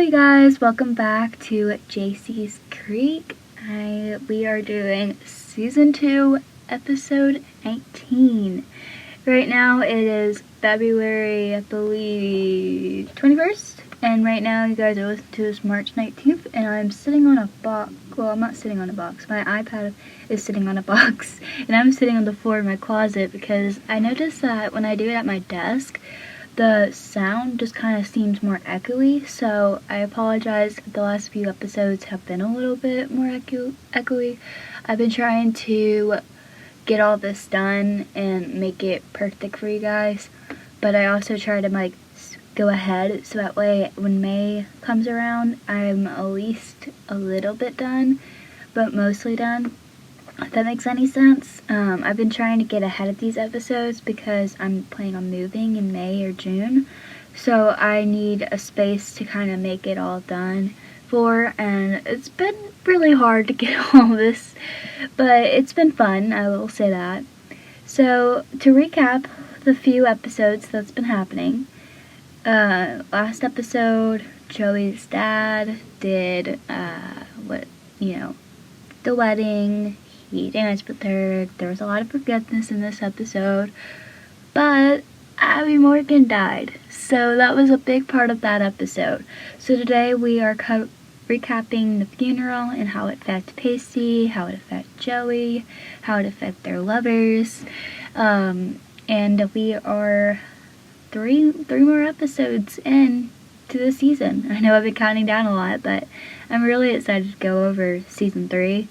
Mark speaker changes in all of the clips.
Speaker 1: you guys, welcome back to Jacey's Creek. We are doing Season 2, Episode 19. Right now it is February, I believe, 21st. And right now you guys are listening to this March 19th. And I'm sitting on a box. Well, I'm not sitting on a box. My iPad is sitting on a box. And I'm sitting on the floor in my closet because I noticed that when I do it at my desk, the sound just kind of seems more echoey, so I apologize if the last few episodes have been a little bit more echoey. I've been trying to get all this done and make it perfect for you guys, but I also try to go ahead so that way when May comes around, I'm at least a little bit done, but mostly done. If that makes any sense. I've been trying to get ahead of these episodes because I'm planning on moving in May or June. So I need a space to kind of make it all done for, and it's been really hard to get all this, but it's been fun, I will say that. So to recap the few episodes that's been happening, last episode, Joey's dad did, the wedding. He danced with her. There was a lot of forgiveness in this episode, but Abby Morgan died, so that was a big part of that episode. So today we are recapping the funeral and how it affected Pacey, how it affected Joey, how it affected their lovers, and we are three more episodes in to the season. I know I've been counting down a lot, but I'm really excited to go over season 3.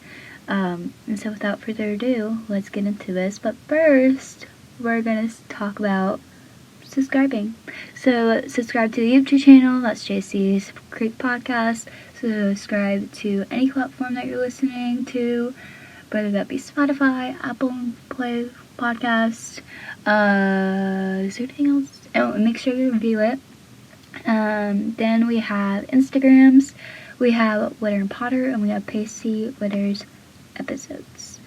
Speaker 1: And so without further ado, let's get into this. But first, we're going to talk about subscribing. So subscribe to the YouTube channel, that's Jacey's Creek Podcast. Subscribe to any platform that you're listening to, whether that be Spotify, Apple Play Podcast, is there anything else? Oh, make sure you review it. Then we have Instagrams, we have Witter and Potter, and we have Pacey Witter's episodes.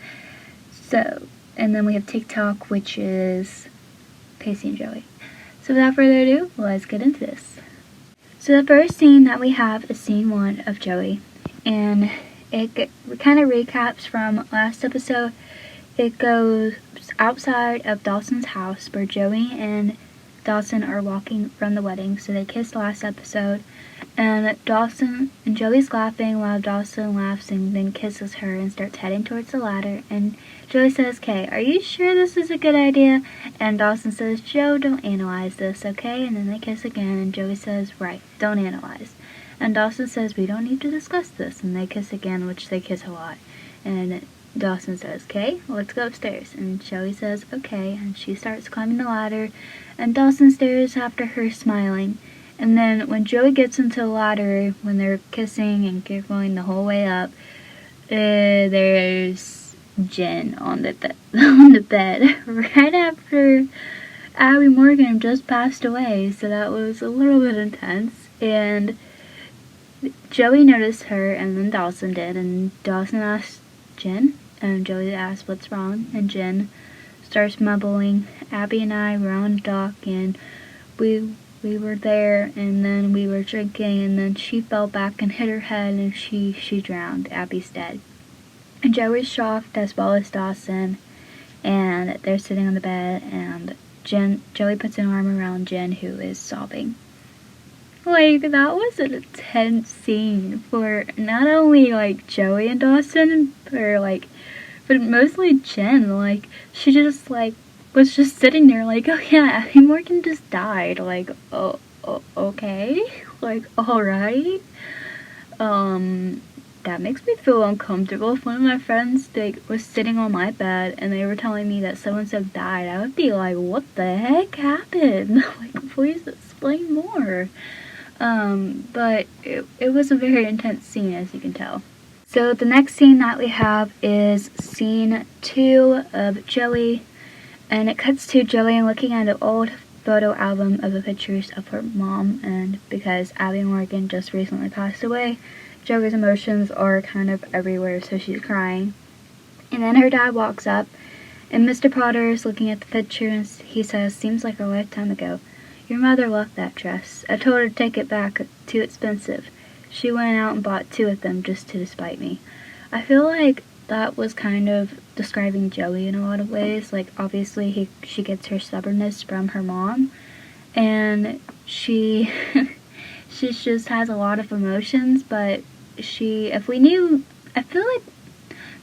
Speaker 1: So, and then we have TikTok, which is Pacey and Joey. So without further ado, let's get into this. So the first scene that we have is scene 1 of Joey, and it kind of recaps from last episode. It goes outside of Dawson's house where Joey and Dawson are walking from the wedding. So they kissed last episode, and Dawson and Joey's laughing while Dawson laughs and then kisses her and starts heading towards the ladder. And Joey says, "Okay, are you sure this is a good idea?" And Dawson says, "Joe, don't analyze this, okay?" And then they kiss again, and Joey says, "Right, don't analyze." And Dawson says, "We don't need to discuss this." And they kiss again, which they kiss a lot. And Dawson says, "Okay, let's go upstairs." And Joey says, "Okay," and she starts climbing the ladder, and Dawson stares after her smiling. And then when Joey gets into the ladder, when they're kissing and giggling the whole way up, there's Jen on the bed right after Abby Morgan just passed away, so that was a little bit intense. And Joey noticed her, and then Dawson did, and Dawson asked Jen, and Joey asked what's wrong, and Jen starts mumbling, "Abby and I were on the dock, and we were there, and then we were drinking, and then she fell back and hit her head, and she drowned. Abby's dead." And Joey's shocked, as well as Dawson, and they're sitting on the bed, and Joey puts an arm around Jen, who is sobbing. That was an intense scene for not only, Joey and Dawson, but mostly Jen. She just, was just sitting there "Oh yeah, Abby Morgan just died." Oh, okay. Alright. That makes me feel uncomfortable. If one of my friends, was sitting on my bed and they were telling me that so-and-so died, I would be like, what the heck happened? Please explain more. But it was a very intense scene, as you can tell. So the next scene that we have is scene 2 of Joey, and it cuts to Joey looking at an old photo album of the pictures of her mom, and because Abby Morgan just recently passed away, Joey's emotions are kind of everywhere, so she's crying. And then her dad walks up, and Mr. Potter is looking at the picture, and he says, "Seems like a lifetime ago. Your mother loved that dress. I told her to take it back, too expensive. She went out and bought 2 of them just to despite me. I feel like that was kind of describing Joey in a lot of ways. Like, obviously, she gets her stubbornness from her mom, and she just has a lot of emotions, but if we knew, I feel like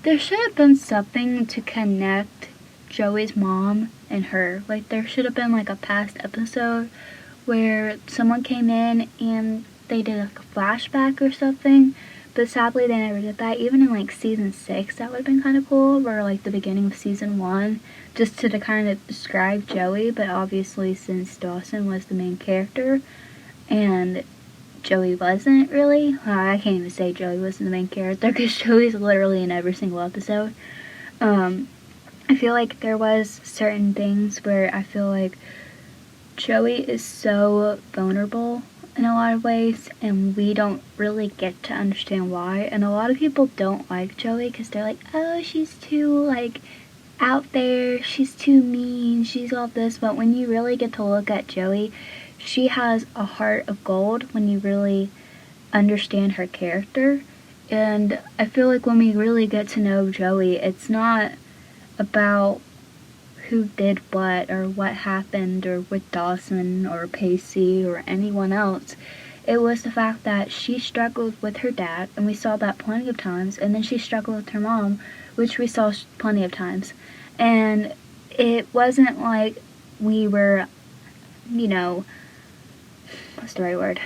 Speaker 1: there should have been something to connect Joey's mom and her. Like, there should have been, like, a past episode where someone came in and they did, like, a flashback or something. But sadly, they never did that. Even in, like, season 6, that would have been kind of cool. Or, like, the beginning of season 1, just to kind of describe Joey. But obviously, since Dawson was the main character, and Joey wasn't really. I can't even say Joey wasn't the main character, because Joey's literally in every single episode. I feel like there was certain things where I feel like Joey is so vulnerable in a lot of ways, and we don't really get to understand why. And a lot of people don't like Joey because they're like, oh, she's too, like, out there, she's too mean, she's all this. But when you really get to look at Joey, she has a heart of gold when you really understand her character. And I feel like when we really get to know Joey, it's not about who did what or what happened or with Dawson or Pacey or anyone else. It was the fact that she struggled with her dad, and we saw that plenty of times, and then she struggled with her mom, which we saw plenty of times. And it wasn't like we were, what's the right word?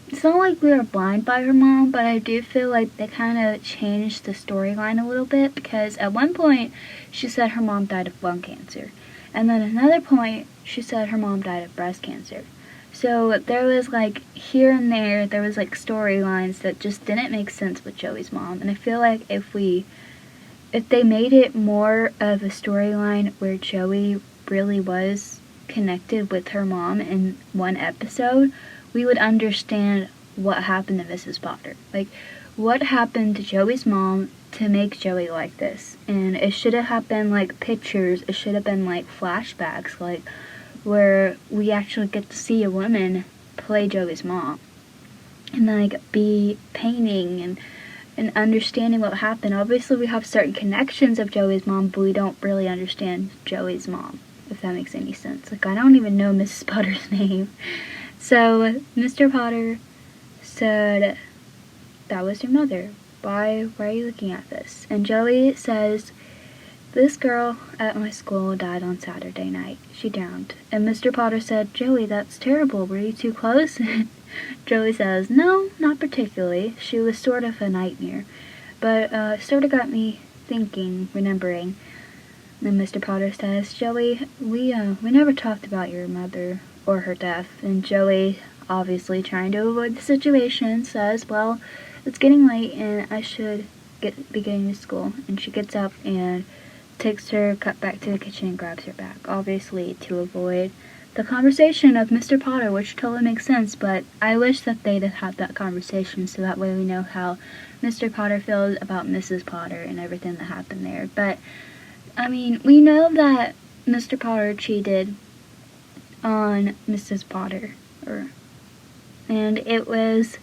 Speaker 1: It's not like we were blind by her mom, but I do feel like they kind of changed the storyline a little bit, because at one point she said her mom died of lung cancer, and then another point she said her mom died of breast cancer. So there was like here and there was like storylines that just didn't make sense with Joey's mom. And I feel like if they made it more of a storyline where Joey really was connected with her mom in one episode, we would understand what happened to Mrs. Potter. Like, what happened to Joey's mom to make Joey like this? And it should have been like pictures, it should have been like flashbacks, like where we actually get to see a woman play Joey's mom. And like be painting and understanding what happened. Obviously we have certain connections of Joey's mom, but we don't really understand Joey's mom, if that makes any sense. Like, I don't even know Mrs. Potter's name. So Mr. Potter said, that was your mother. Why are you looking at this? And Joey says, this girl at my school died on Saturday night. She drowned. And Mr. Potter said, Joey, that's terrible. Were you too close? Joey says, no, not particularly. She was sort of a nightmare. But sort of got me thinking, remembering. And Mr. Potter says, Joey, we never talked about your mother or her death. And Joey, obviously trying to avoid the situation, says, well, it's getting late and I should be getting to school. And she gets up and takes her cup back to the kitchen and grabs her bag, obviously to avoid the conversation of Mr. Potter, which totally makes sense. But I wish that they'd have had that conversation so that way we know how Mr. Potter feels about Mrs. Potter and everything that happened there. But I mean, we know that Mr. Potter cheated on Mrs. Potter, and it was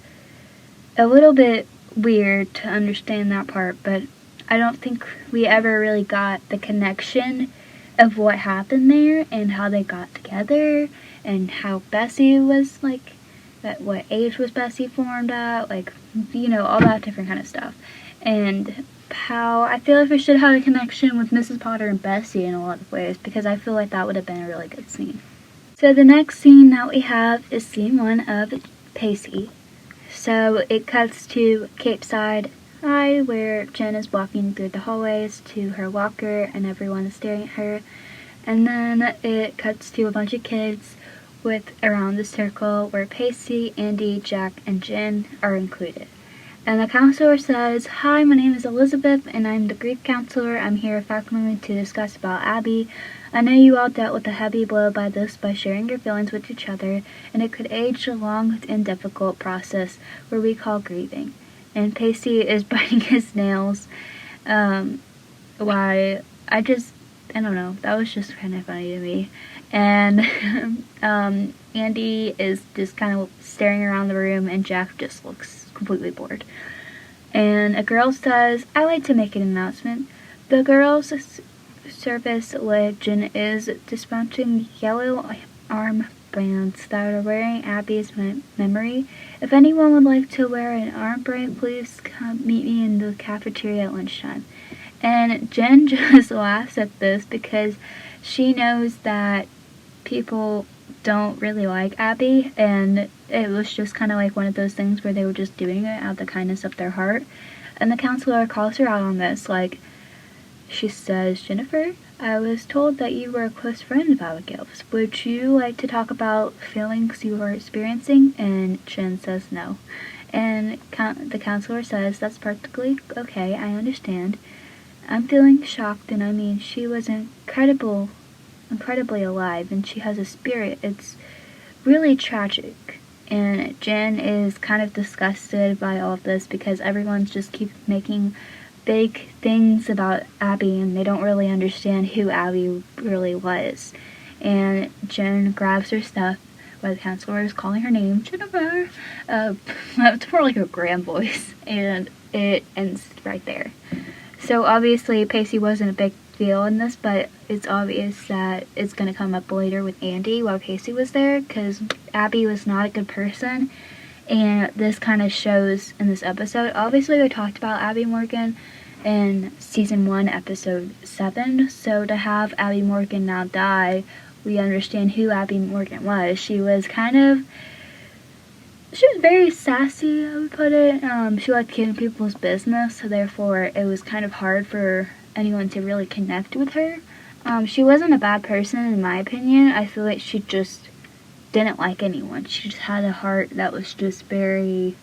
Speaker 1: a little bit weird to understand that part, but I don't think we ever really got the connection of what happened there and how they got together and how Bessie was like, at what age was Bessie formed at, like, all that different kind of stuff. And how I feel like we should have a connection with Mrs. Potter and Bessie in a lot of ways, because I feel like that would have been a really good scene. So the next scene that we have is scene 1 of Pacey. So it cuts to Cape Side High, where Jen is walking through the hallways to her locker and everyone is staring at her. And then it cuts to a bunch of kids around the circle where Pacey, Andy, Jack, and Jen are included. And the counselor says, hi, my name is Elizabeth, and I'm the grief counselor. I'm here faculty to discuss about Abby. I know you all dealt with a heavy blow by sharing your feelings with each other, and it could age a long and difficult process where we call grieving. And Pacey is biting his nails. I don't know, that was just kind of funny to me. And Andy is just kind of staring around the room, and Jack just looks completely bored. And a girl says, "I'd like to make an announcement. The girls' service legend is dispatching yellow armbands that are wearing Abby's memory. If anyone would like to wear an armband, please come meet me in the cafeteria at lunchtime." And Jen just laughs at this because she knows that people don't really like Abby, and it was just kind of like one of those things where they were just doing it out of the kindness of their heart. And the counselor calls her out on this, like, she says, "Jennifer, I was told that you were a close friend of Abigail's. Would you like to talk about feelings you were experiencing?" And Jen says no. And the counselor says, "That's perfectly okay, I understand. I'm feeling shocked, and I mean, she was incredibly alive, and she has a spirit. It's really tragic." And Jen is kind of disgusted by all of this because everyone's just keeps making big things about Abby, and they don't really understand who Abby really was. And Jen grabs her stuff while the counselor is calling her name, "Jennifer." It's more like a grand voice, and it ends right there. So obviously Pacey wasn't a big deal in this, but it's obvious that it's going to come up later with Andy while Pacey was there, because Abby was not a good person, and this kind of shows in this episode. Obviously we talked about Abby Morgan in season 1 episode 7, so to have Abby Morgan now die, we understand who Abby Morgan was. She was very sassy, I would put it. She liked getting people's business, so therefore it was kind of hard for anyone to really connect with her. She wasn't a bad person in my opinion. I feel like she just didn't like anyone. She just had a heart that was just very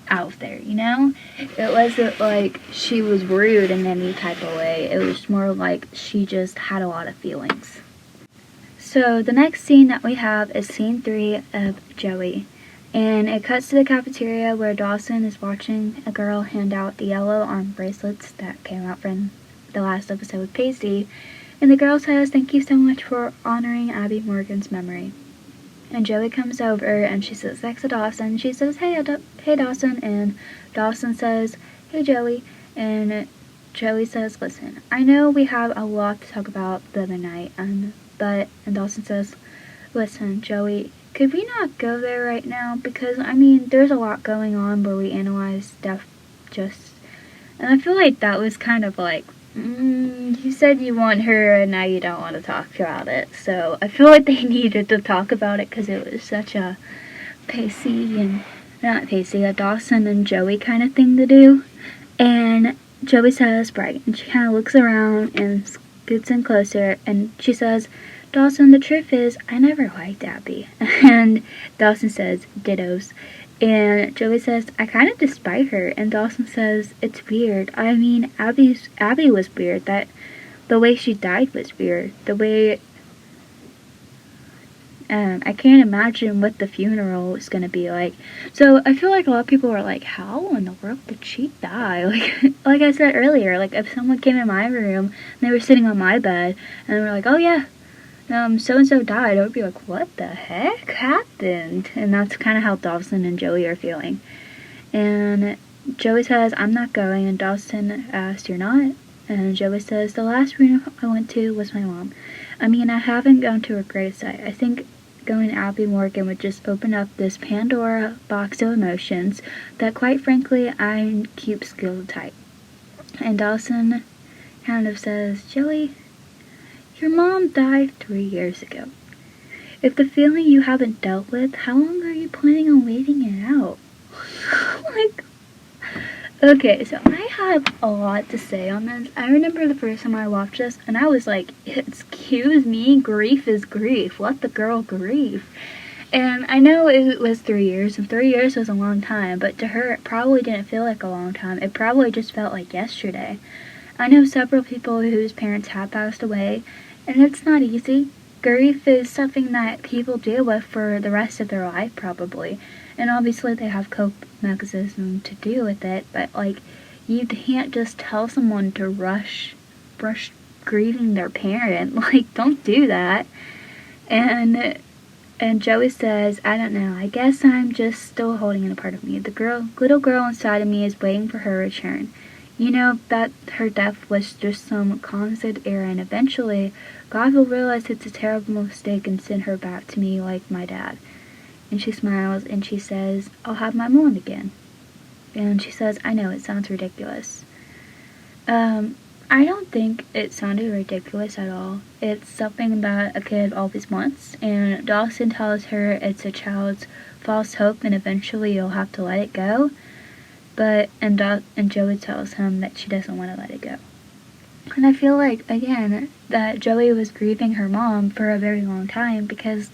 Speaker 1: out there, you know? It wasn't like she was rude in any type of way. It was more like she just had a lot of feelings. So the next scene that we have is scene 3 of Joey. And it cuts to the cafeteria where Dawson is watching a girl hand out the yellow arm bracelets that came out from the last episode with Pacey. And the girl says, "Thank you so much for honoring Abby Morgan's memory." And Joey comes over and she sits next to Dawson. She says, hey Dawson. And Dawson says, "Hey Joey." And Joey says, "Listen, I know we have a lot to talk about the other night, and Dawson says, "Listen, Joey, could we not go there right now? Because, I mean, there's a lot going on where we analyze stuff just..." And I feel like that was kind of like, you said you want her and now you don't want to talk about it. So I feel like they needed to talk about it because it was such a Dawson and Joey kind of thing to do. And Joey says, "Right." And she kind of looks around and gets in closer, and she says, "Dawson, the truth is, I never liked Abby." And Dawson says, "Dittos." And Joey says, "I kind of despise her." And Dawson says, "It's weird. I mean, Abby was weird. That the way she died was weird. The way I can't imagine what the funeral is gonna be like." So I feel like a lot of people are like, "How in the world did she die?" Like I said earlier, like if someone came in my room and they were sitting on my bed and they were like, "Oh yeah, so and so died," I would be like, "What the heck happened?" And that's kind of how Dawson and Joey are feeling. And Joey says, "I'm not going." And Dawson asks, "You're not?" And Joey says, "The last funeral I went to was my mom. I mean, I haven't gone to her gravesite. I think going to Abby Morgan would just open up this Pandora box of emotions that, quite frankly, I keep skilled tight." And Dawson kind of says, "Joey, your mom died 3 years ago. If the feeling you haven't dealt with, how long are you planning on waiting it out?" Like, okay, so I have a lot to say on this. I remember the first time I watched this, and I was like, excuse me, grief is grief. Let the girl grieve. And I know it was 3 years, and 3 years was a long time, but to her, it probably didn't feel like a long time. It probably just felt like yesterday. I know several people whose parents have passed away, and it's not easy. Grief is something that people deal with for the rest of their life, probably. And obviously they have cope mechanisms to deal with it, but like, you can't just tell someone to rush grieving their parent. Like, don't do that. And Joey says, I don't know, I guess I'm just still holding in a part of me. The little girl inside of me is waiting for her return. You know, that her death was just some constant error, and eventually God will realize it's a terrible mistake and send her back to me like my dad. And she smiles and she says, I'll have my mom again. And she says, I know, it sounds ridiculous. I don't think it sounded ridiculous at all. It's something that a kid always wants, and Dawson tells her it's a child's false hope and eventually you'll have to let it go. And Joey tells him that she doesn't want to let it go. And I feel like, again, that Joey was grieving her mom for a very long time because,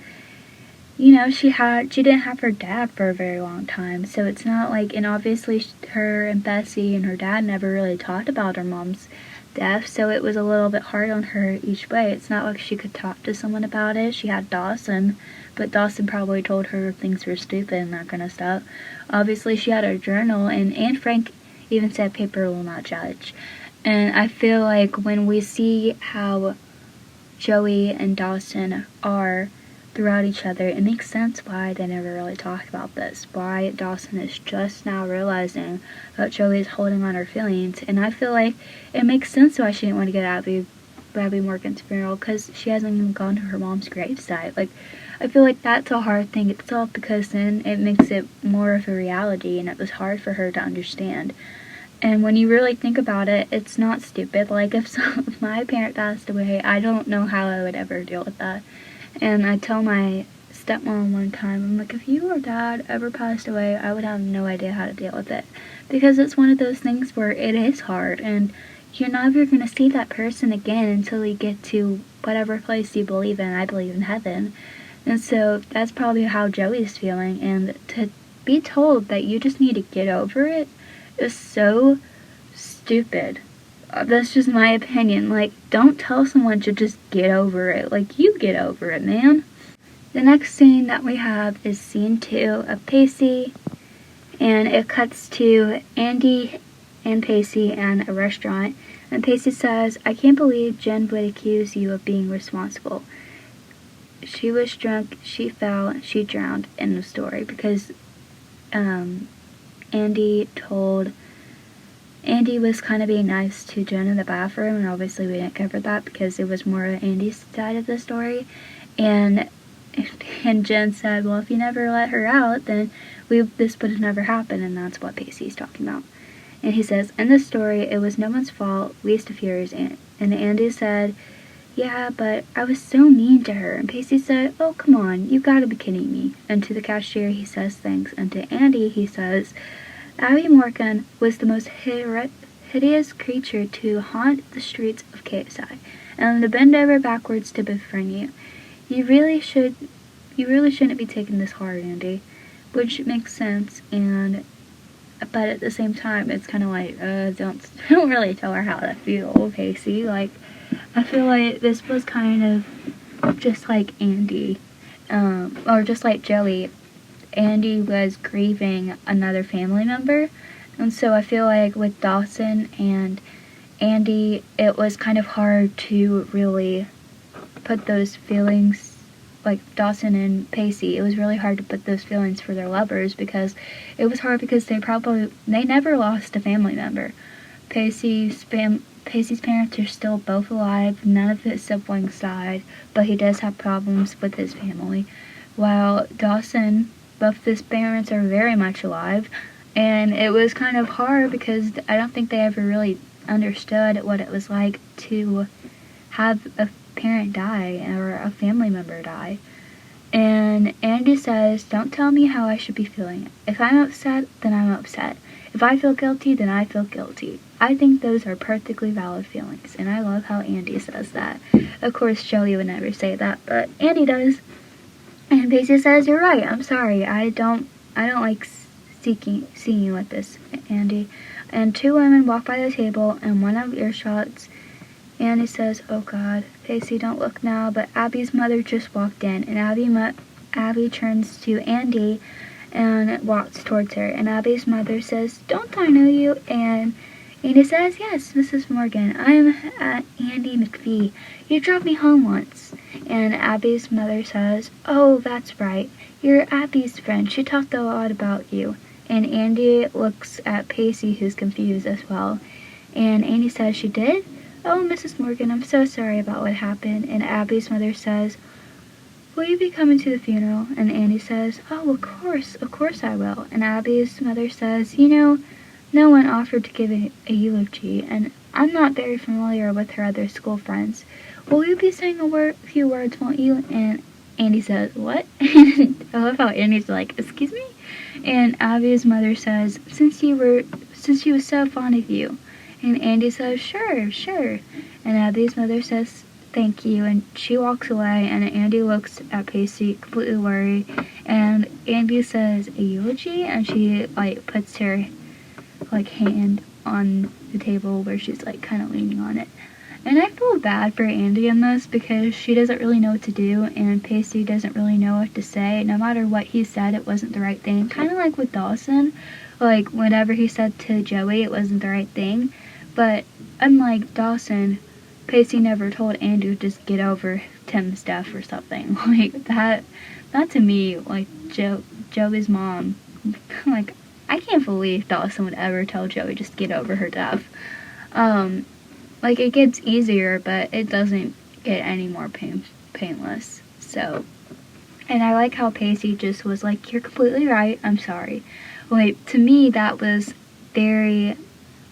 Speaker 1: you know, she didn't have her dad for a very long time. So it's not like, and obviously her and Pacey and her dad never really talked about her mom's deaf, so it was a little bit hard on her each way. It's not like she could talk to someone about it. She had Dawson, but Dawson probably told her things were stupid and that kind of stuff. Obviously, she had her journal, and Frank even said paper will not judge. And I feel like when we see how Joey and Dawson are throughout each other, it makes sense why they never really talked about this. Why Dawson is just now realizing that Joey is holding on her feelings. And I feel like it makes sense why she didn't want to get Abby Morgan's funeral, because she hasn't even gone to her mom's gravesite. Like, I feel like that's a hard thing itself, because then it makes it more of a reality, and it was hard for her to understand. And when you really think about it, it's not stupid. Like, if my parent passed away, I don't know how I would ever deal with that. And I tell my stepmom one time, I'm like, if you or dad ever passed away, I would have no idea how to deal with it. Because it's one of those things where it is hard, and you're never going to see that person again until you get to whatever place you believe in. I believe in heaven. And so that's probably how Joey's feeling. And to be told that you just need to get over it is so stupid. That's just my opinion. Like, don't tell someone to just get over it. Like, you get over it, man. The next scene that we have is scene 2 of Pacey, and it cuts to Andy and Pacey in a restaurant, and Pacey says, I can't believe Jen would accuse you of being responsible. She was drunk, she fell, she drowned in the story, because Andy was kind of being nice to Jen in the bathroom, and obviously we didn't cover that because it was more Andy's side of the story. And Jen said, well, if you never let her out, then this would have never happened, and that's what Pacey's talking about. And he says, in this story, it was no one's fault, least of yours. And Andy said, yeah, but I was so mean to her. And Pacey said, oh, come on, you gotta be kidding me. And to the cashier, he says thanks. And to Andy, he says, Abby Morgan was the most hideous creature to haunt the streets of KSI, and to bend over backwards to befriend you. You really shouldn't be taking this hard, Andy. Which makes sense, but at the same time, it's kind of like, don't really tell her how to feel, Pacey. Like, I feel like this was kind of just like Andy, or just like Joey. Andy was grieving another family member, and so I feel like with Dawson and Andy, it was kind of hard to really put those feelings, like Dawson and Pacey, it was really hard to put those feelings for their lovers, because it was hard because they never lost a family member. Pacey's parents are still both alive, none of his siblings died, but he does have problems with his family, while Dawson, both of his parents are very much alive, and it was kind of hard because I don't think they ever really understood what it was like to have a parent die or a family member die. And Andy says, don't tell me how I should be feeling. If I'm upset, then I'm upset. If I feel guilty, then I feel guilty. I think those are perfectly valid feelings, and I love how Andy says that. Of course, Joey would never say that, but Andy does. And Pacey says, you're right, I'm sorry, I don't like seeing you like this, Andy. And two women walk by the table, and one of earshots, Andy says, oh God, Pacey, don't look now, but Abby's mother just walked in, and Abby turns to Andy and walks towards her, and Abby's mother says, don't I know you? And Andy says, "Yes, Mrs. Morgan, I am Andy McPhee. You drove me home once." And Abby's mother says, "Oh, that's right. You're Abby's friend. She talked a lot about you." And Andy looks at Pacey, who's confused as well. And Andy says, "She did? Oh, Mrs. Morgan, I'm so sorry about what happened." And Abby's mother says, "Will you be coming to the funeral?" And Andy says, "Oh, of course I will." And Abby's mother says, "You know, no one offered to give a eulogy, and I'm not very familiar with her other school friends. Will you be saying a few words, won't you?" And Andy says, "What?" I love how Andy's like, "Excuse me?" And Abby's mother says, since she was so fond of you." And Andy says, Sure. And Abby's mother says, "Thank you," and she walks away, and Andy looks at Pacey, completely worried, and Andy says, "A eulogy?" And she, like, puts her, like, hand on the table where she's, like, kind of leaning on it. And I feel bad for Andy in this because she doesn't really know what to do, and Pacey doesn't really know what to say. No matter what he said, it wasn't the right thing. Kind of like with Dawson. Like, whatever he said to Joey, it wasn't the right thing. But unlike Dawson, Pacey never told Andy to just get over Tim's death or something. Like, that to me, like, Joey's mom, like, I can't believe Dawson would ever tell Joey just get over her death. Like, it gets easier, but it doesn't get any more painless. So, and I like how Pacey just was like, "You're completely right, I'm sorry." Like, to me, that was very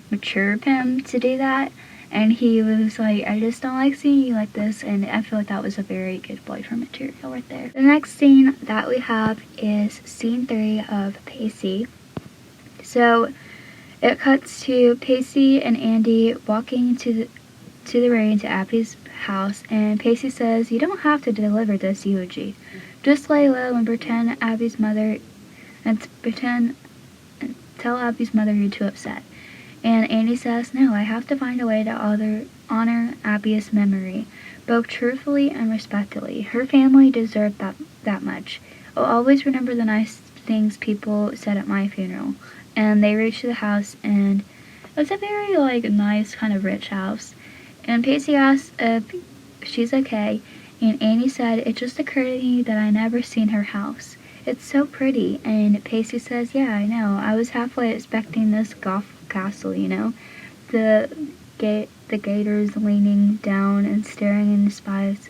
Speaker 1: mature of him to do that. And he was like, "I just don't like seeing you like this." And I feel like that was a very good boyfriend material right there. The next scene that we have is scene 3 of Pacey. So, it cuts to Pacey and Andy walking to the rain to Abby's house, and Pacey says, "You don't have to deliver this eulogy. Just lay low and pretend Abby's mother, and tell Abby's mother you're too upset." And Andy says, "No, I have to find a way to honor Abby's memory, both truthfully and respectfully. Her family deserved that much. I'll always remember the nice things people said at my funeral." And they reach the house, and it was a very, like, nice, kind of rich house. And Pacey asks if she's okay, and Andy said, "It just occurred to me that I never seen her house. It's so pretty." And Pacey says, "Yeah, I know. I was halfway expecting this golf castle, you know. The gators leaning down and staring in the spies."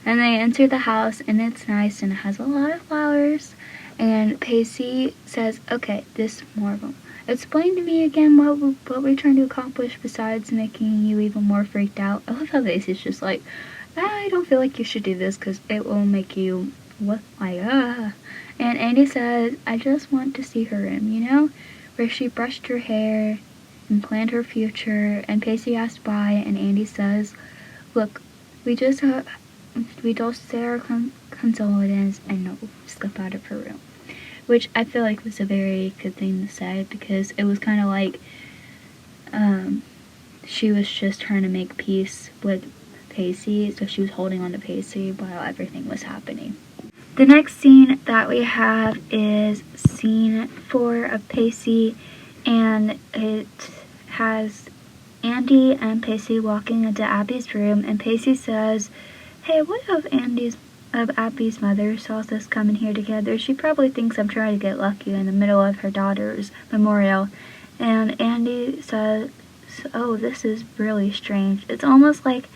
Speaker 1: And they enter the house, and it's nice, and it has a lot of flowers. And Pacey says, "Okay, this more of them. Explain to me again what we're trying to accomplish besides making you even more freaked out." I love how Pacey's just like, "I don't feel like you should do this because it will make you And Andy says, "I just want to see her room, you know, where she brushed her hair and planned her future." And Pacey asks why, and Andy says, "Look, we just say our condolences and no, slip out of her room." Which I feel like was a very good thing to say, because it was kind of like she was just trying to make peace with Pacey, so she was holding on to Pacey while everything was happening. The next scene that we have is scene 4 of Pacey, and it has Andy and Pacey walking into Abby's room, and Pacey says, "Hey, what if Abby's mother saw us coming here together? She probably thinks I'm trying to get lucky in the middle of her daughter's memorial." And Andy says, "Oh, this is really strange. It's almost like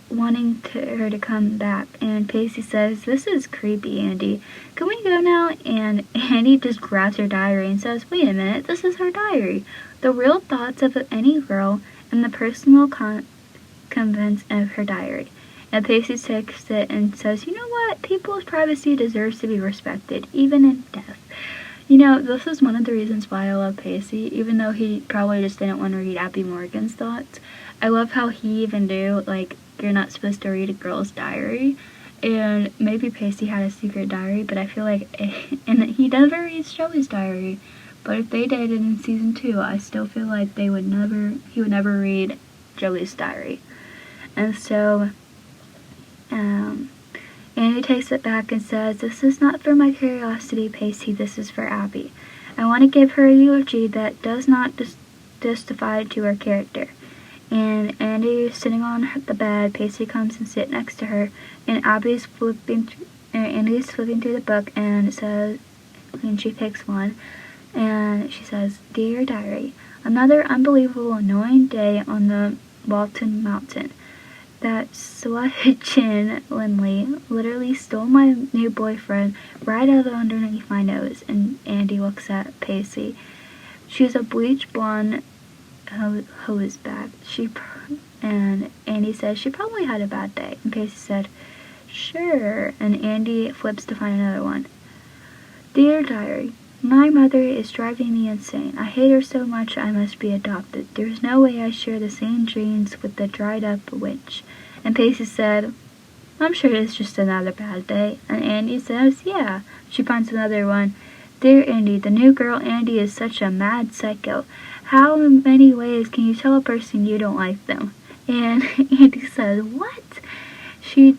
Speaker 1: wanting her to come back." And Pacey says, "This is creepy, Andy. Can we go now?" And Andy just grabs her diary and says, "Wait a minute, this is her diary. The real thoughts of any girl and the personal contents of her diary." And Pacey takes it and says, "You know what? People's privacy deserves to be respected, even in death." You know, this is one of the reasons why I love Pacey, even though he probably just didn't want to read Abby Morgan's thoughts. I love how he even knew, like, you're not supposed to read a girl's diary. And maybe Pacey had a secret diary, but I feel like, and he never reads Joey's diary. But if they dated in season 2, I still feel like he would never read Joey's diary. And so, Andy takes it back and says, "This is not for my curiosity, Pacey. This is for Abby. I want to give her a eulogy that does not justified to her character. And Andy's sitting on the bed. Pacey comes and sits next to her, and Andy's flipping through the book and she picks one, and she says, "Dear Diary, another unbelievable annoying day on the Walton Mountain. That swatchin Lindley literally stole my new boyfriend right out of underneath my nose." And Andy looks at Pacey. She's a bleach blonde hose bag. And Andy says she probably had a bad day. And Pacey said, "Sure." And Andy flips to find another one. "Dear Diary, my mother is driving me insane. I hate her so much I must be adopted. There's no way I share the same genes with the dried-up witch." And Pacey said, "I'm sure it's just another bad day." And Andy says, "Yeah." She finds another one. "Dear Andy, the new girl Andy is such a mad psycho. How many ways can you tell a person you don't like them?" And Andy says, "What?" She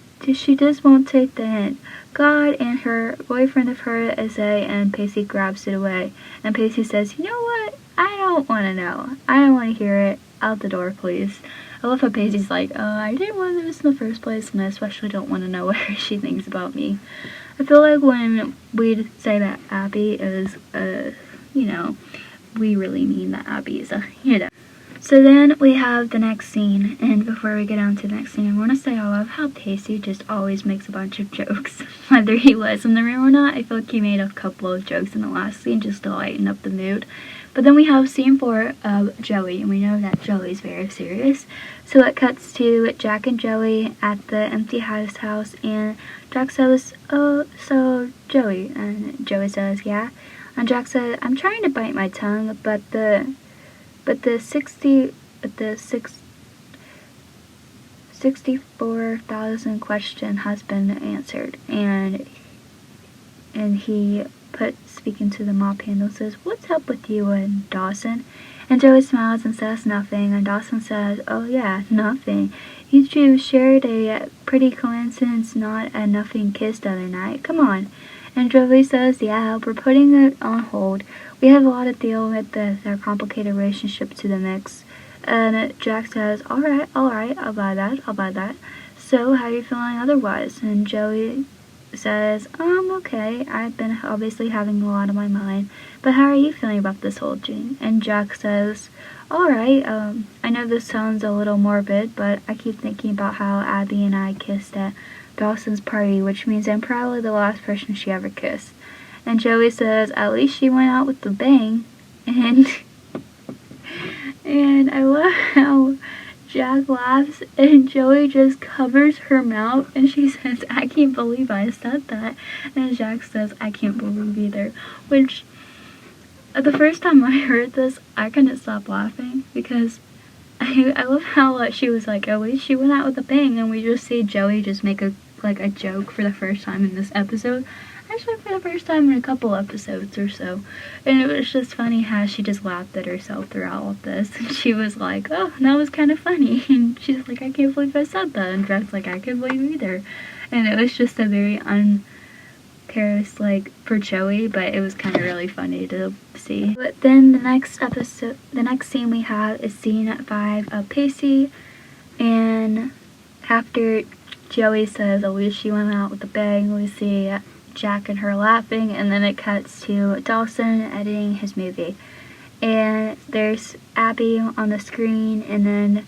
Speaker 1: just won't take the hint. "God and her boyfriend of hers is and Pacey grabs it away. And Pacey says, "You know what? I don't want to know. I don't want to hear it. Out the door, please." I love how Pacey's like, I didn't want to do this in the first place, and I especially don't want to know what she thinks about me. I feel like when we say that Abby is, we really mean that Abby is So then we have the next scene, and before we get on to the next scene, I want to say I love how Pacey just always makes a bunch of jokes, whether he was in the room or not. I feel like he made a couple of jokes in the last scene just to lighten up the mood. But then we have scene 4 of Joey, and we know that Joey's very serious. So it cuts to Jack and Joey at the empty house, and Jack says, "Oh, so Joey," and Joey says, "Yeah." And Jack said, "I'm trying to bite my tongue, but the 64,000 question has been answered." And he speaking to the mop handle, says, "What's up with you and Dawson?" And Joey smiles and says nothing, and Dawson says, "Oh yeah, nothing. You two shared a pretty coincidence, not a nothing kiss the other night. Come on." And Joey says, "Yeah, we're putting it on hold. We have a lot to deal with their complicated relationship to the mix." And Jack says, all right, I'll buy that. "So, how are you feeling otherwise?" And Joey says, "Okay, I've been obviously having a lot on my mind, but how are you feeling about this whole thing?" And Jack says, "Alright, I know this sounds a little morbid, but I keep thinking about how Abby and I kissed at Dawson's party, which means I'm probably the last person she ever kissed." And Joey says, "At least she went out with a bang." And I love how Jack laughs and Joey just covers her mouth and she says, "I can't believe I said that." And Jack says, "I can't believe either." Which, the first time I heard this, I couldn't stop laughing because I love how she was like, "At least she went out with a bang," and we just see Joey just make a joke for the first time in this episode. Actually, for the first time in a couple episodes or so. And it was just funny how she just laughed at herself throughout all this. And she was like, "Oh, that was kind of funny." And she's like, "I can't believe I said that." And Jack's like, "I can't believe either." And it was just a very for Joey, but it was kind of really funny to see. But then the next scene we have is scene 5 of Pacey. And after Joey says, "At least she went out with a bang," we see Jack and her laughing, and then it cuts to Dawson editing his movie. And there's Abby on the screen, and then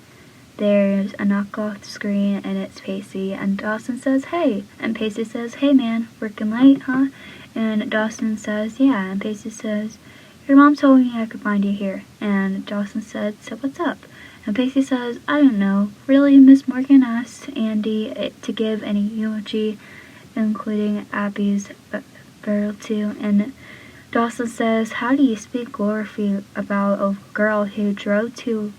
Speaker 1: there's a knockoff screen, and it's Pacey. And Dawson says, "Hey." And Pacey says, "Hey man, working late, huh?" And Dawson says, "Yeah." And Pacey says, "Your mom told me I could find you here." And Dawson said, "So what's up?" And Pacey says, "I don't know. Really, Miss Morgan asked Andy to give any eulogy, including Abby's burial too." And Dawson says, "How do you speak gloriously about a girl who drove to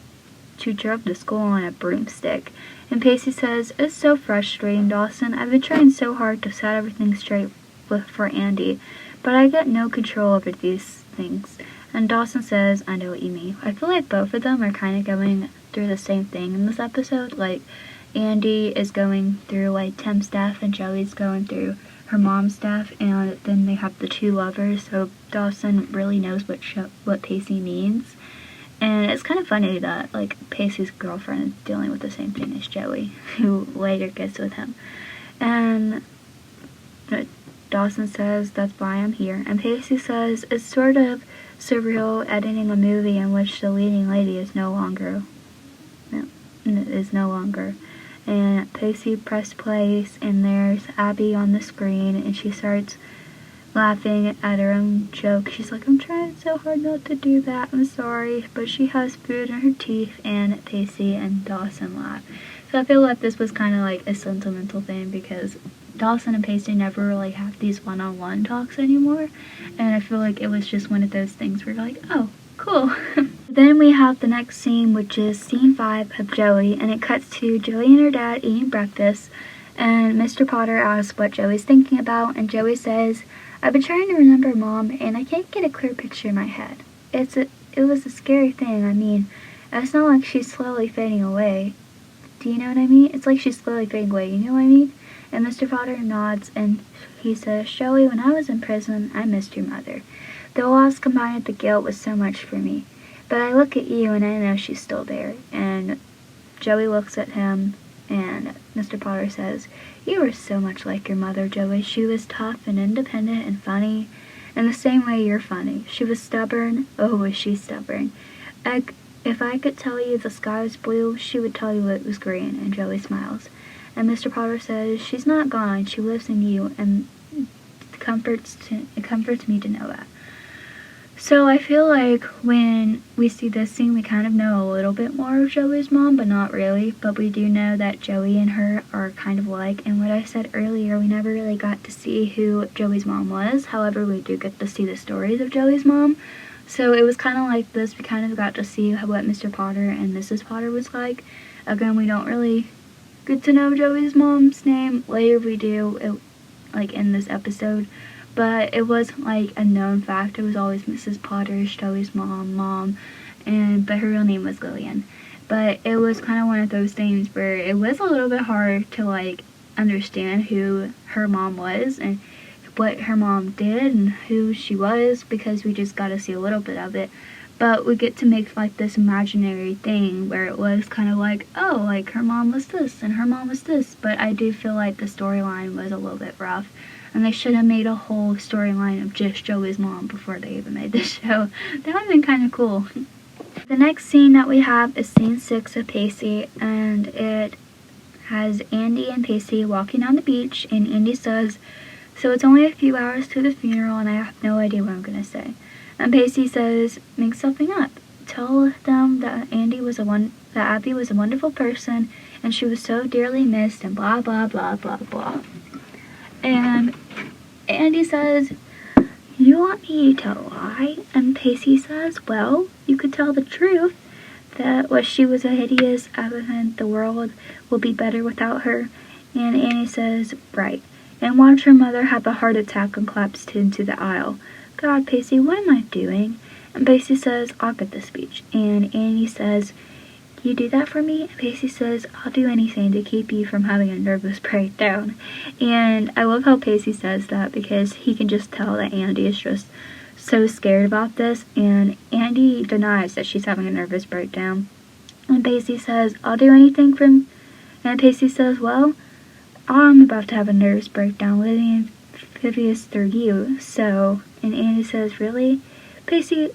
Speaker 1: school on a broomstick?" And Pacey says, "It's so frustrating, Dawson. I've been trying so hard to set everything straight for Andy, but I get no control over these things." And Dawson says, "I know what you mean." I feel like both of them are kind of going through the same thing in this episode. Like, Andy is going through Tim's death, and Joey's going through her mom's death, and then they have the two lovers, so Dawson really knows what Pacey means. And it's kind of funny that, like, Pacey's girlfriend is dealing with the same thing as Joey, who later gets with him. And Dawson says, that's why I'm here. And Pacey says, it's sort of surreal editing a movie in which the leading lady is no longer. And Pacey pressed play, and there's Abby on the screen, and she starts laughing at her own joke. She's like, I'm trying so hard not to do that, I'm sorry. But she has food in her teeth, and Pacey and Dawson laugh. So I feel like this was kind of like a sentimental thing, because Dawson and Pacey never really have these one-on-one talks anymore. And I feel like it was just one of those things where you're like, oh, cool. Then we have the next scene, which is scene 5 of Joey, and it cuts to Joey and her dad eating breakfast, and Mr. Potter asks what Joey's thinking about, and Joey says, I've been trying to remember Mom, and I can't get a clear picture in my head. It was a scary thing. I mean, it's not like she's slowly fading away. Do you know what I mean? It's like she's slowly fading away, you know what I mean? And Mr. Potter nods, and he says, Joey, when I was in prison, I missed your mother. The loss combined with the guilt was so much for me. But I look at you, and I know she's still there. And Joey looks at him, and Mr. Potter says, you were so much like your mother, Joey. She was tough and independent and funny, in the same way you're funny. She was stubborn. Oh, was she stubborn. If I could tell you the sky was blue, she would tell you it was green. And Joey smiles. And Mr. Potter says, she's not gone. She lives in you, and it comforts me to know that. So I feel like when we see this scene, we kind of know a little bit more of Joey's mom, but not really. But we do know that Joey and her are kind of alike. And what I said earlier, we never really got to see who Joey's mom was. However, we do get to see the stories of Joey's mom. So it was kind of like this. We kind of got to see what Mr. Potter and Mrs. Potter was like. Again, we don't really get to know Joey's mom's name. Later we do, like in this episode. But it was like a known fact. It was always Mrs. Potter's, Joey's mom, but her real name was Lillian. But it was kind of one of those things where it was a little bit hard to like understand who her mom was and what her mom did and who she was, because we just got to see a little bit of it. But we get to make like this imaginary thing where it was kind of like, oh, like her mom was this and her mom was this. But I do feel like the storyline was a little bit rough. And they should have made a whole storyline of just Joey's mom before they even made this show. That would have been kind of cool. The next scene that we have is scene 6 of Pacey, and it has Andy and Pacey walking on the beach, and Andy says, so it's only a few hours to the funeral, and I have no idea what I'm going to say. And Pacey says, make something up. Tell them that Abby was a wonderful person, and she was so dearly missed, and blah, blah, blah, blah, blah. And Andy says, you want me to lie? And Pacey says, well, you could tell the truth, that she was a hideous event, the world will be better without her. And Andy says, right. And watch her mother have a heart attack and collapse into the aisle. God, Pacey, what am I doing? And Pacey says, I'll get the speech. And Andy says, you do that for me? And Pacey says, I'll do anything to keep you from having a nervous breakdown. And I love how Pacey says that, because he can just tell that Andy is just so scared about this. And Andy denies that she's having a nervous breakdown. And Pacey says, I'll do anything for him. And Pacey says, well, I'm about to have a nervous breakdown living amphibious through you. So, and Andy says, really? Pacey,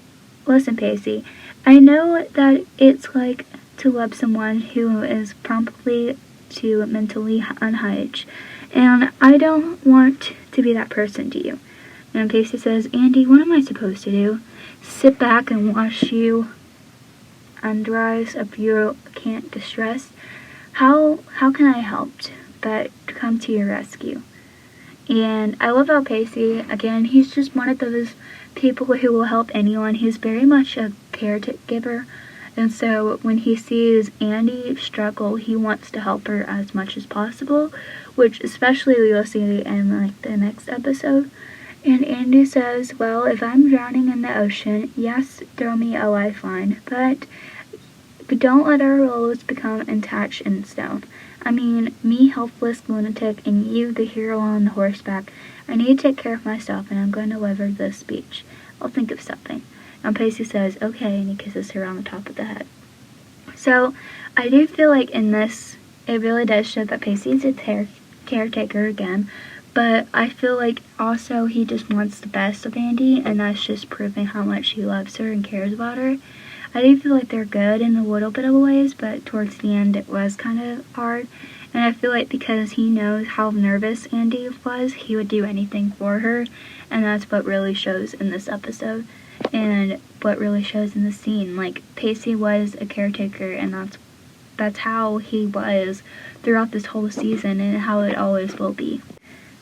Speaker 1: listen, Pacey, I know that it's like to love someone who is promptly to mentally unhinged, and I don't want to be that person to you. And Pacey says, Andy, what am I supposed to do? Sit back and watch you undress if you can't distress? How can I help but come to your rescue? And I love how Pacey, again, he's just one of those people who will help anyone. He's very much a caregiver. And so when he sees Andy struggle, he wants to help her as much as possible, which especially we will see in like the next episode. And Andy says, well, if I'm drowning in the ocean, yes, throw me a lifeline, but don't let our roles become attached in stone. I mean, me, helpless lunatic, and you, the hero on the horseback. I need to take care of myself, and I'm going to deliver this speech. I'll think of something. And Pacey says, okay, and he kisses her on the top of the head. So I do feel like in this, it really does show that Pacey is a caretaker again, but I feel like also he just wants the best of Andy, and that's just proving how much he loves her and cares about her. I do feel like they're good in a little bit of ways, but towards the end it was kind of hard. And I feel like because he knows how nervous Andy was, he would do anything for her, and that's what really shows in this episode, and what really shows in the scene. Like, Pacey was a caretaker, and that's how he was throughout this whole season, and how it always will be.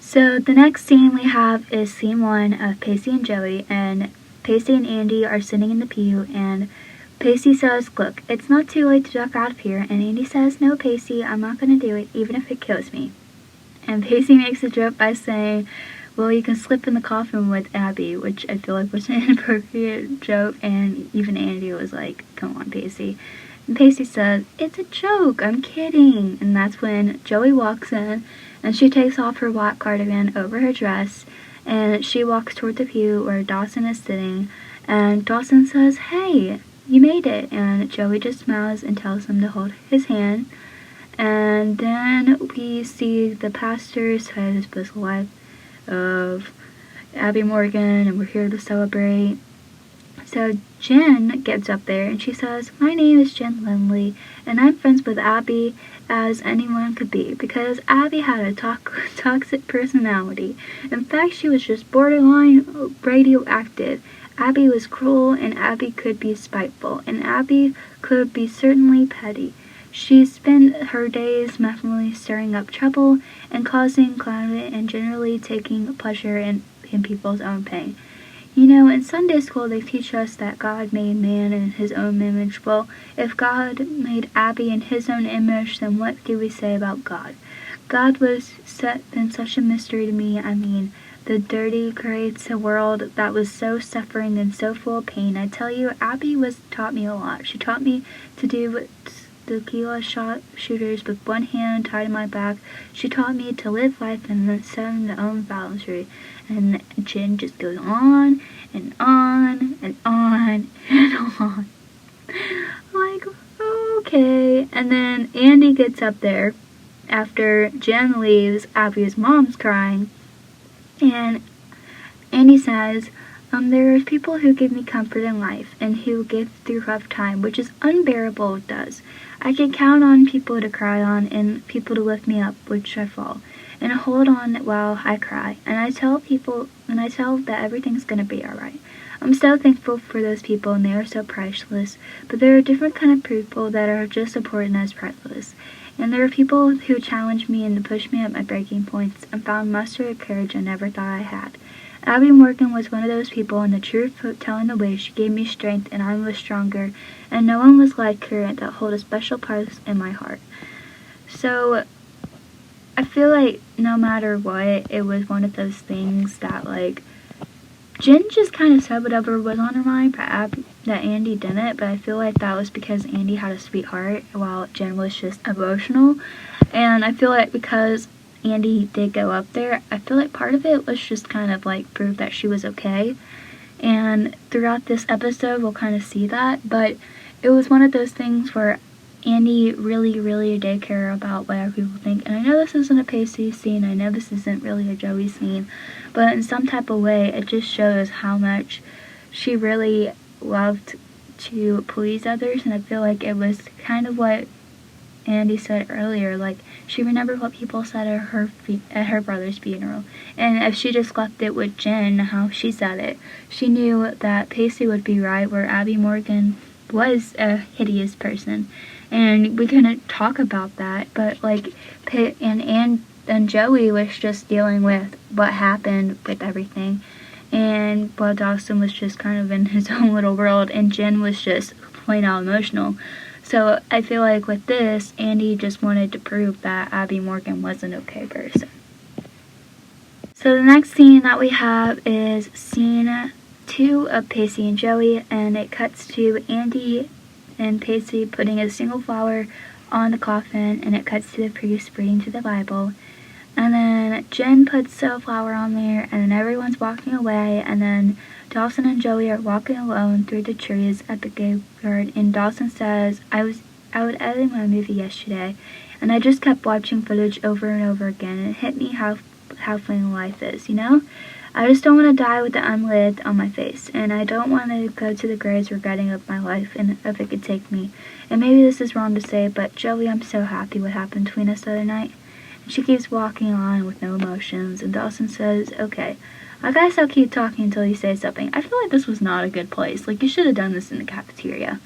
Speaker 1: So the next scene we have is scene 1 of Pacey and Joey, and Pacey and Andy are sitting in the pew, and Pacey says, look, it's not too late to duck out of here, and Andy says, no, Pacey, I'm not going to do it, even if it kills me. And Pacey makes a joke by saying, well, you can slip in the coffin with Abby, which I feel like was an inappropriate joke, and even Andy was like, come on, Pacey. And Pacey says, it's a joke, I'm kidding. And that's when Joey walks in, and she takes off her white cardigan over her dress, and she walks toward the pew where Dawson is sitting, and Dawson says, hey, you made it. And Joey just smiles and tells him to hold his hand. And then we see the pastor say the special life of Abby Morgan, and we're here to celebrate. So Jen gets up there and she says, my name is Jen Lindley, and I'm friends with Abby as anyone could be, because Abby had a toxic personality. In fact, she was just borderline radioactive. Abby was cruel, and Abby could be spiteful, and Abby could be certainly petty. She spent her days mentally stirring up trouble and causing climate and generally taking pleasure in people's own pain. You know, in Sunday school they teach us that God made man in his own image. Well, if God made Abby in his own image, then what do we say about God? God was been such a mystery to me. I mean, the dirty creates a world that was so suffering and so full of pain. I tell you, Abby taught me a lot. She taught me to do tequila shooters with one hand tied to my back. She taught me to live life and set my own boundary. And Jen just goes on and on and on and on. Like, okay. And then Andy gets up there after Jen leaves. Abby's mom's crying. And Andy says, there are people who give me comfort in life and who give through rough time, which is unbearable, it does. I can count on people to cry on and people to lift me up, which I fall. And I hold on while I cry. And I tell that everything's gonna be alright. I'm so thankful for those people, and they are so priceless. But there are different kind of people that are just important as priceless. And there are people who challenge me and push me at my breaking points and found muster of courage I never thought I had. Abby Morgan was one of those people, and the truth of telling the way, she gave me strength, and I was stronger, and no one was like her, and that hold a special place in my heart. So I feel like no matter what, it was one of those things that, like, Jen just kind of said whatever was on her mind, but that Andy didn't. But I feel like that was because Andy had a sweet heart, while Jen was just emotional. And I feel like because Andy did go up there, I feel like part of it was just kind of like prove that she was okay. And throughout this episode, we'll kind of see that. But it was one of those things where Andy really, really did care about what other people think. And I know this isn't a Pacey scene, I know this isn't really a Joey scene, but in some type of way, it just shows how much she really loved to please others. And I feel like it was kind of what Andy said earlier, like, she remembered what people said at her brother's funeral. And if she just left it with Jen, how she said it, she knew that Pacey would be right, where Abby Morgan was a hideous person. And we couldn't talk about that, but like, and Joey was just dealing with what happened with everything, and while Dawson was just kind of in his own little world, and Jen was just plain out emotional. So I feel like with this, Andy just wanted to prove that Abby Morgan was an okay person. So the next scene that we have is scene 2 of Pacey and Joey, and it cuts to Andy and Pacey putting a single flower on the coffin, and it cuts to the priest reading to the Bible. And then Jen puts the flower on there, and then everyone's walking away, and then Dawson and Joey are walking alone through the trees at the graveyard, and Dawson says, I was out editing my movie yesterday, and I just kept watching footage over and over again, and it hit me how fleeting life is, you know? I just don't want to die with the unlived on my face, and I don't want to go to the graves regretting of my life, and if it could take me. And maybe this is wrong to say, but Joey, I'm so happy what happened between us the other night. And she keeps walking on with no emotions, and Dawson says, okay, I guess I'll keep talking until you say something. I feel like this was not a good place. Like, you should have done this in the cafeteria.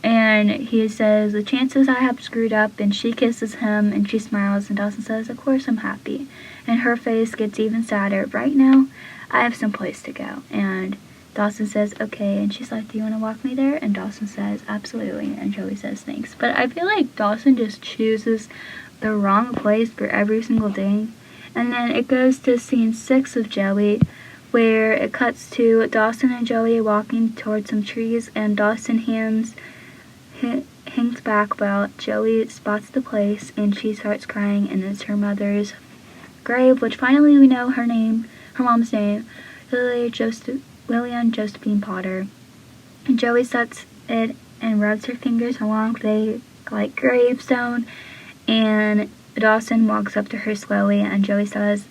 Speaker 1: And he says, the chances I have screwed up, and she kisses him, and she smiles, and Dawson says, of course I'm happy. And her face gets even sadder. Right now, I have some place to go. And Dawson says, okay, and she's like, do you want to walk me there? And Dawson says, absolutely, and Joey says, thanks. But I feel like Dawson just chooses the wrong place for every single thing. And then it goes to scene 6 of Joey, where it cuts to Dawson and Joey walking towards some trees, and Dawson hangs back while Joey spots the place, and she starts crying, and it's her mother's grave, which finally we know her mom's name, Lillian Josephine Potter. And Joey sets it and rubs her fingers along the gravestone, and Dawson walks up to her slowly, and Joey says,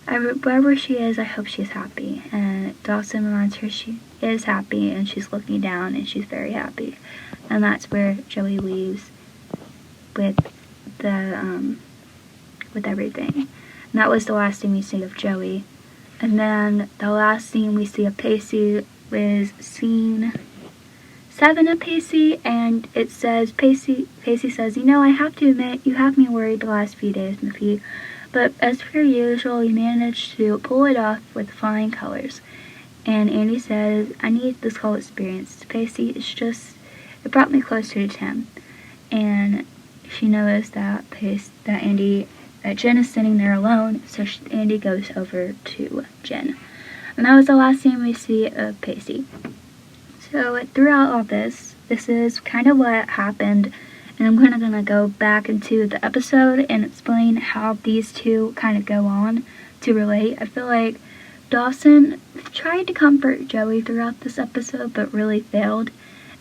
Speaker 1: wherever she is, I hope she's happy. And Dawson reminds her she is happy, and she's looking down, and she's very happy. And that's where Joey leaves with everything. And that was the last thing we see of Joey. And then the last scene we see of Pacey was scene 7 of Pacey, and it says, Pacey says, you know, I have to admit, you have me worried the last few days, Miffy. But as per usual, you managed to pull it off with flying colors. And Andy says, I need this whole experience. Pacey, it brought me closer to Tim. And she knows that Jen is sitting there alone, so Andy goes over to Jen. And that was the last scene we see of Pacey. So throughout all this is kind of what happened, and I'm kind of going to go back into the episode and explain how these two kind of go on to relate. I feel like Dawson tried to comfort Joey throughout this episode, but really failed.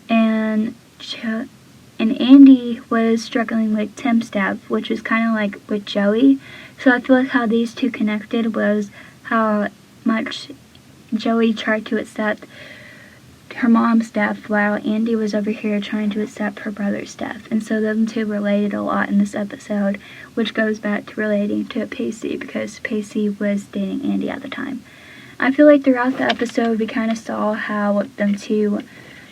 Speaker 1: And Andy was struggling with Tim's death, which was kind of like with Joey. So I feel like how these two connected was how much Joey tried to accept her mom's death while Andy was over here trying to accept her brother's death. And so them two related a lot in this episode, which goes back to relating to Pacey, because Pacey was dating Andy at the time. I feel like throughout the episode we kind of saw how them two,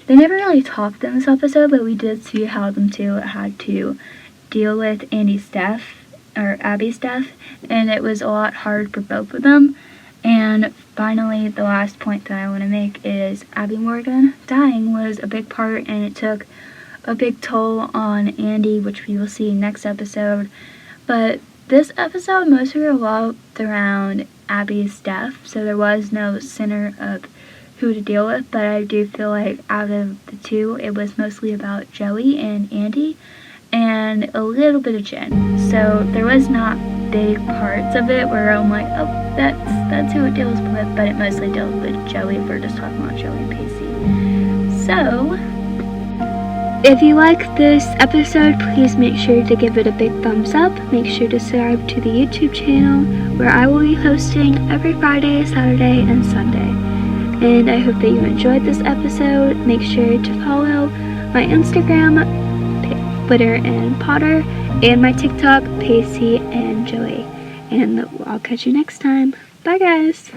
Speaker 1: they never really talked in this episode, but we did see how them two had to deal with Andy's death, or Abby's death, and it was a lot hard for both of them. And finally, the last point that I want to make is Abby Morgan dying was a big part, and it took a big toll on Andy, which we will see next episode. But this episode mostly revolved around Abby's death, so there was no center of who to deal with, but I do feel like out of the two, it was mostly about Joey and Andy, and a little bit of Jen. So there was not big parts of it where I'm like, oh, that's who it deals with, but it mostly deals with Joey if we're just talking about Joey and Pacey. So, if you like this episode, please make sure to give it a big thumbs up. Make sure to subscribe to the YouTube channel, where I will be hosting every Friday, Saturday, and Sunday. And I hope that you enjoyed this episode. Make sure to follow my Instagram, Witter and Potter, and my TikTok, Pacey and Joey. And I'll catch you next time. Bye, guys!